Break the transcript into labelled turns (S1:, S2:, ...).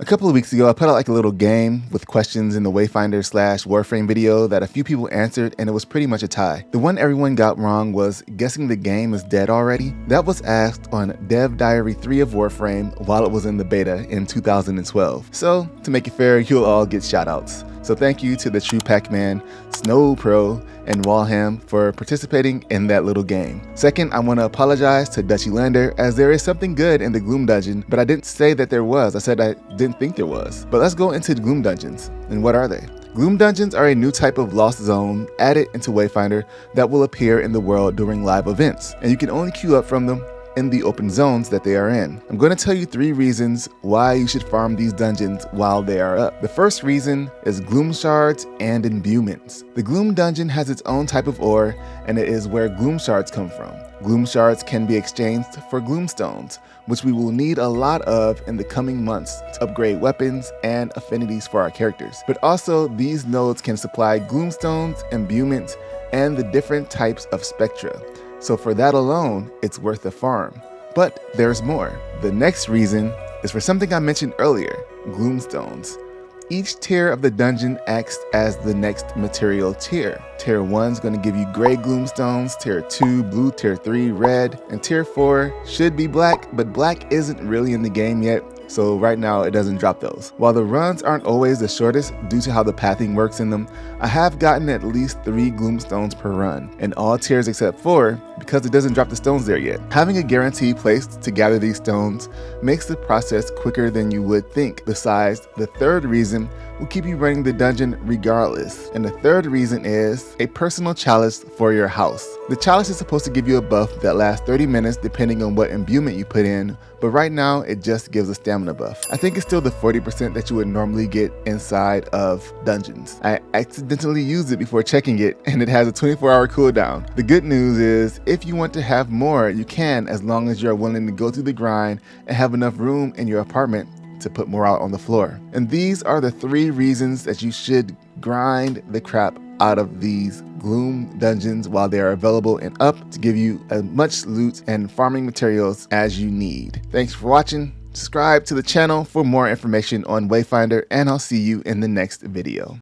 S1: A couple of weeks ago, I put out like a little game with questions in the Wayfinder / Warframe video that a few people answered, and it was pretty much a tie. The one everyone got wrong was guessing the game is dead already. That was asked on Dev Diary 3 of Warframe while it was in the beta in 2012. So, to make it fair, you'll all get shoutouts. So thank you to the True Pac-Man, Snow Pro, and Walham for participating in that little game. Second, I want to apologize to Dutchy Lander, as there is something good in the Gloom dungeon, but I didn't say that there was. I said I didn't think there was. But let's go into the Gloom dungeons. And what are they? Gloom dungeons are a new type of lost zone added into Wayfinder that will appear in the world during live events, and you can only queue up from them in the open zones that they are in. I'm going to tell you 3 reasons why you should farm these dungeons while they are up. The first reason is Gloom shards and imbuements. The Gloom dungeon has its own type of ore, and it is where Gloom shards come from. Gloom shards can be exchanged for Gloom stones, which we will need a lot of in the coming months to upgrade weapons and affinities for our characters. But also, these nodes can supply Gloom stones, imbuements, and the different types of spectra. So for that alone, it's worth the farm. But there's more. The next reason is for something I mentioned earlier, Gloomstones. Each tier of the dungeon acts as the next material tier. Tier 1 is going to give you gray Gloomstones, Tier 2 blue, Tier 3 red, and Tier 4 should be black, but black isn't really in the game yet, so right now it doesn't drop those. While the runs aren't always the shortest due to how the pathing works in them, I have gotten at least 3 Gloomstones per run, in all tiers except 4, because it doesn't drop the stones there yet. Having a guarantee placed to gather these stones makes the process quicker than you would think. Besides, the third reason will keep you running the dungeon regardless. And the third reason is a personal chalice for your house. The chalice is supposed to give you a buff that lasts 30 minutes depending on what imbuement you put in, but right now it just gives a stamina buff. I think it's still the 40% that you would normally get inside of dungeons. I accidentally used it before checking it, and it has a 24-hour cooldown. The good news is, if you want to have more, you can, as long as you're willing to go through the grind and have enough room in your apartment to put more out on the floor. And these are the 3 reasons that you should grind the crap out of these Gloom dungeons while they are available and up to give you as much loot and farming materials as you need. Thanks for watching. Subscribe to the channel for more information on Wayfinder, and I'll see you in the next video.